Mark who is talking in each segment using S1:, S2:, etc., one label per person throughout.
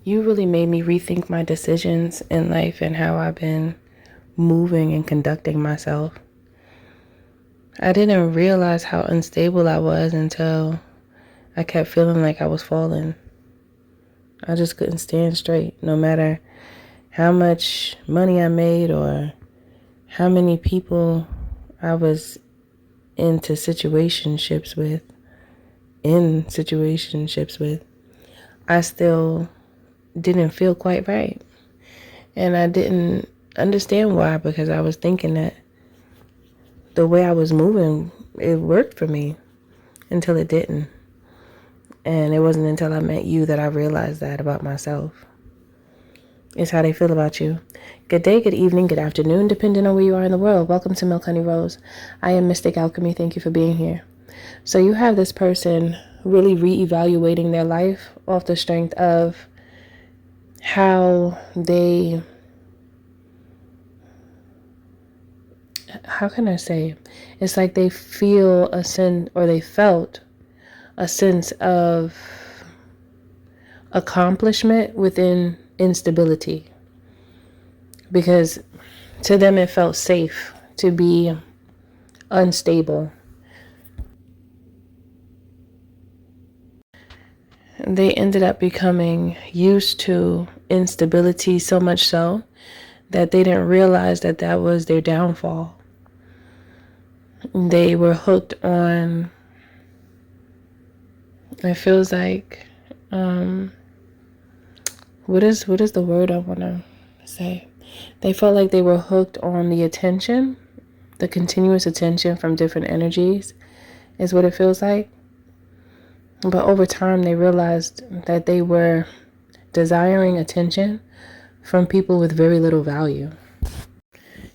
S1: you really made me rethink my decisions in life and how I've been moving and conducting myself. I didn't realize how unstable I was until I kept feeling like I was falling. I just couldn't stand straight, no matter how much money I made or how many people I was in situationships with. I still didn't feel quite right. And I didn't understand why, because I was thinking that the way I was moving, it worked for me until it didn't. And it wasn't until I met you that I realized that about myself. It's how they feel about you. Good day, good evening, good afternoon, depending on where you are in the world. Welcome to Milk Honey Rose. I am Mystic Alchemy. Thank you for being here. So you have this person really reevaluating their life off the strength of how they, how can I say? It's like they feel a sense, or they felt a sense of accomplishment within instability, because to them it felt safe to be unstable. They ended up becoming used to instability, so much so that they didn't realize that that was their downfall. They were hooked on, it feels like, what is the word I want to say? They felt like they were hooked on the attention, the continuous attention from different energies is what it feels like. But over time, they realized that they were desiring attention from people with very little value.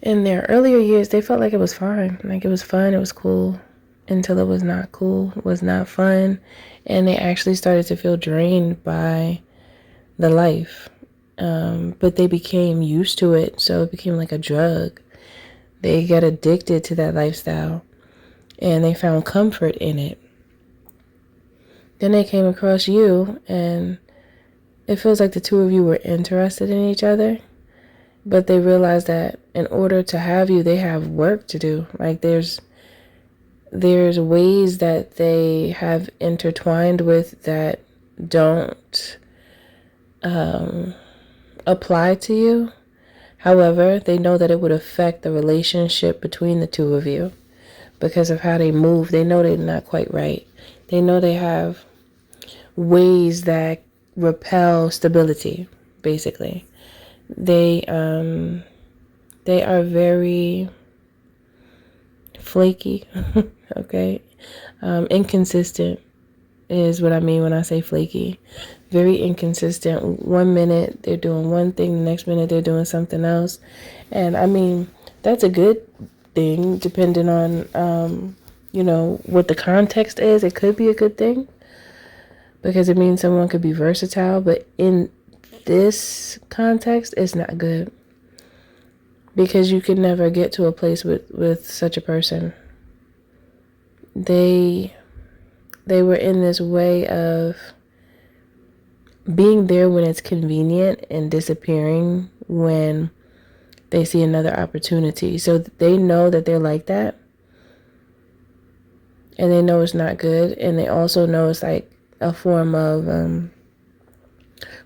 S1: In their earlier years, they felt like it was fine. Like it was fun, it was cool, until it was not cool, it was not fun. And they actually started to feel drained by the life. But they became used to it, so it became like a drug. They got addicted to that lifestyle, and they found comfort in it. Then they came across you, and it feels like the two of you were interested in each other, but they realized that in order to have you, they have work to do. Like there's ways that they have intertwined with that don't apply to you. However, they know that it would affect the relationship between the two of you because of how they move. They know they're not quite right. They know they have ways that repel stability, basically. They are very flaky, okay? Inconsistent is what I mean when I say flaky. Very inconsistent. 1 minute they're doing one thing, the next minute they're doing something else. And I mean, that's a good thing depending on, what the context is. It could be a good thing because it means someone could be versatile, but in this context, it's not good because you could never get to a place with such a person. They were in this way of being there when it's convenient and disappearing when they see another opportunity. So they know that they're like that, and they know it's not good, and they also know it's like a form of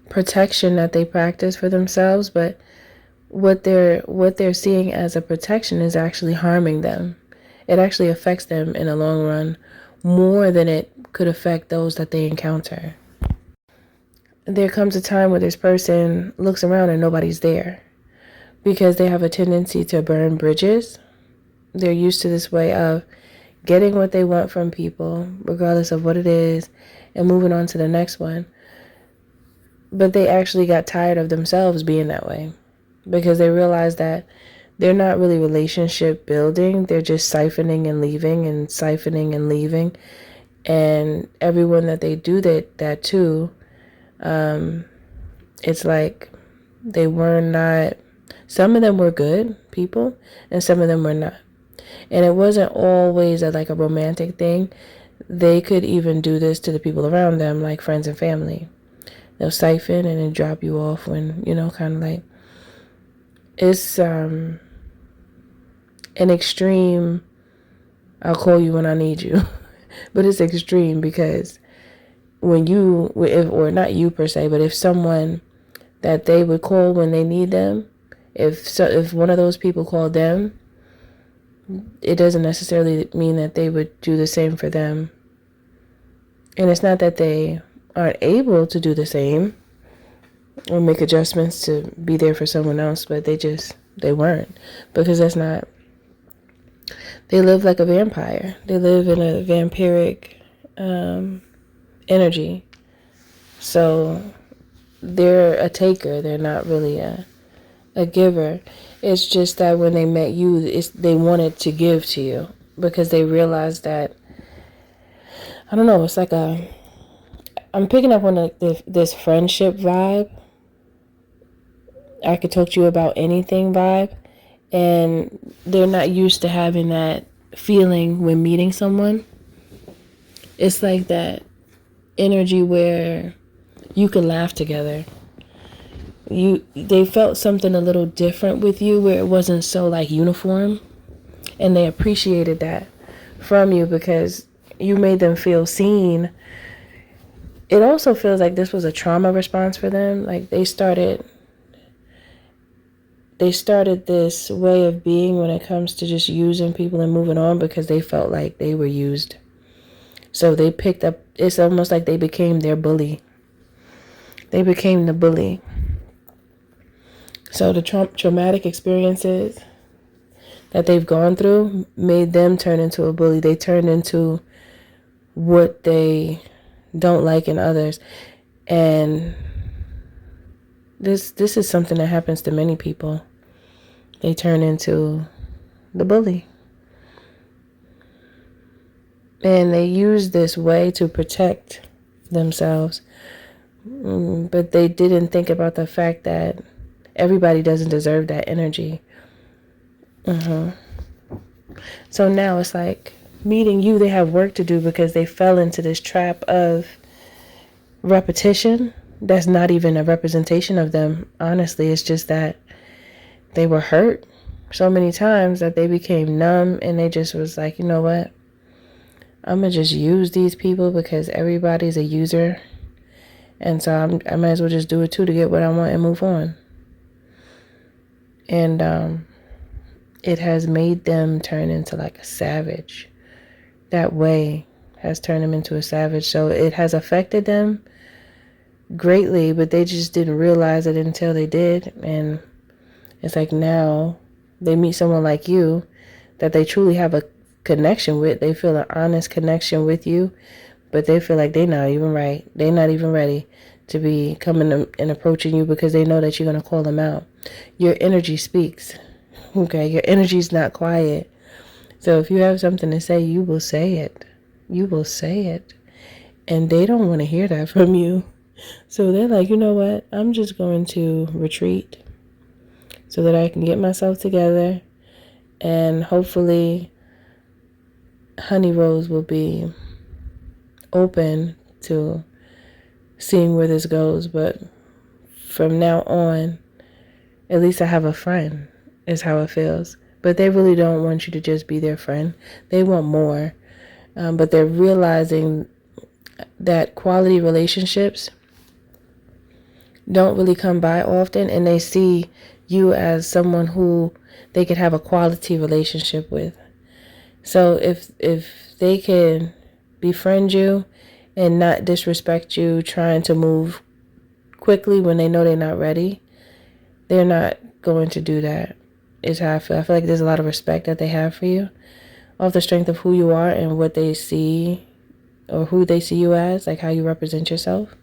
S1: protection that they practice for themselves, but what they're seeing as a protection is actually harming them. It actually affects them in the long run more than it could affect those that they encounter. There comes a time where this person looks around and nobody's there because they have a tendency to burn bridges. They're used to this way of getting what they want from people, regardless of what it is, and moving on to the next one. But they actually got tired of themselves being that way because they realized that they're not really relationship building. They're just siphoning and leaving and siphoning and leaving. And everyone that they do that to, it's like they were not, some of them were good people and some of them were not. And it wasn't always like a romantic thing. They could even do this to the people around them, like friends and family. They'll siphon and then drop you off when, kind of like, it's an extreme, I'll call you when I need you. But it's extreme because when you, or not you per se, but if someone that they would call when they need them, if one of those people called them, it doesn't necessarily mean that they would do the same for them. And it's not that they aren't able to do the same or make adjustments to be there for someone else, but they weren't, because that's not, they live like a vampire. They live in a vampiric energy. So they're a taker. They're not really a giver. It's just that when they met you, they wanted to give to you because they realized that, I don't know, it's like I'm picking up on this friendship vibe. I could talk to you about anything vibe. And they're not used to having that feeling when meeting someone. It's like that energy where you can laugh together. They felt something a little different with you, where it wasn't so like uniform, and they appreciated that from you because you made them feel seen. It also feels like this was a trauma response for them. Like they started this way of being when it comes to just using people and moving on because they felt like they were used. So they picked up, it's almost like they became their bully. They became the bully. So the traumatic experiences that they've gone through made them turn into a bully. They turned into what they don't like in others. And this is something that happens to many people. They turn into the bully. And they use this way to protect themselves. But they didn't think about the fact that everybody doesn't deserve that energy. So now it's like meeting you, they have work to do because they fell into this trap of repetition. That's not even a representation of them. Honestly, it's just that they were hurt so many times that they became numb, and they just was like, you know what? I'm going to just use these people because everybody's a user. And so I might as well just do it too to get what I want and move on. And it has made them turn into like a savage. That way has turned them into a savage. So it has affected them greatly, but they just didn't realize it until they did. And it's like now they meet someone like you that they truly have a connection with. They feel an honest connection with you, but they feel like they're not even right. They're not even ready to be coming and approaching you because they know that you're going to call them out. Your energy speaks. Okay, your energy's not quiet. So if you have something to say, you will say it. You will say it. And they don't want to hear that from you. So they're like, you know what? I'm just going to retreat so that I can get myself together, and hopefully Honey Rose will be open to seeing where this goes. But from now on, at least I have a friend, is how it feels. But they really don't want you to just be their friend. They want more. But they're realizing that quality relationships don't really come by often, and they see you as someone who they could have a quality relationship with. So if they can befriend you and not disrespect you, trying to move quickly when they know they're not ready, they're not going to do that, is how I feel. I feel like there's a lot of respect that they have for you off the strength of who you are and what they see, or who they see you as, like how you represent yourself.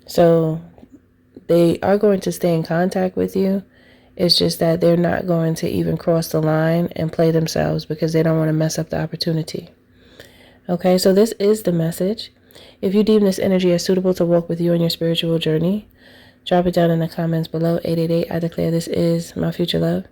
S1: So they are going to stay in contact with you. It's just that they're not going to even cross the line and play themselves because they don't want to mess up the opportunity. Okay, so this is the message. If you deem this energy as suitable to walk with you on your spiritual journey, drop it down in the comments below. 888, I declare this is my future love.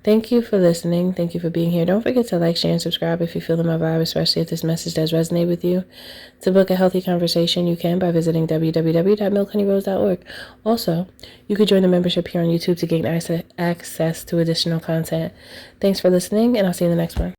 S1: Thank you for listening. Thank you for being here. Don't forget to like, share, and subscribe if you feel in my vibe, especially if this message does resonate with you. To book a healthy conversation, you can by visiting www.milkhoneyrose.org. Also, you could join the membership here on YouTube to gain access to additional content. Thanks for listening, and I'll see you in the next one.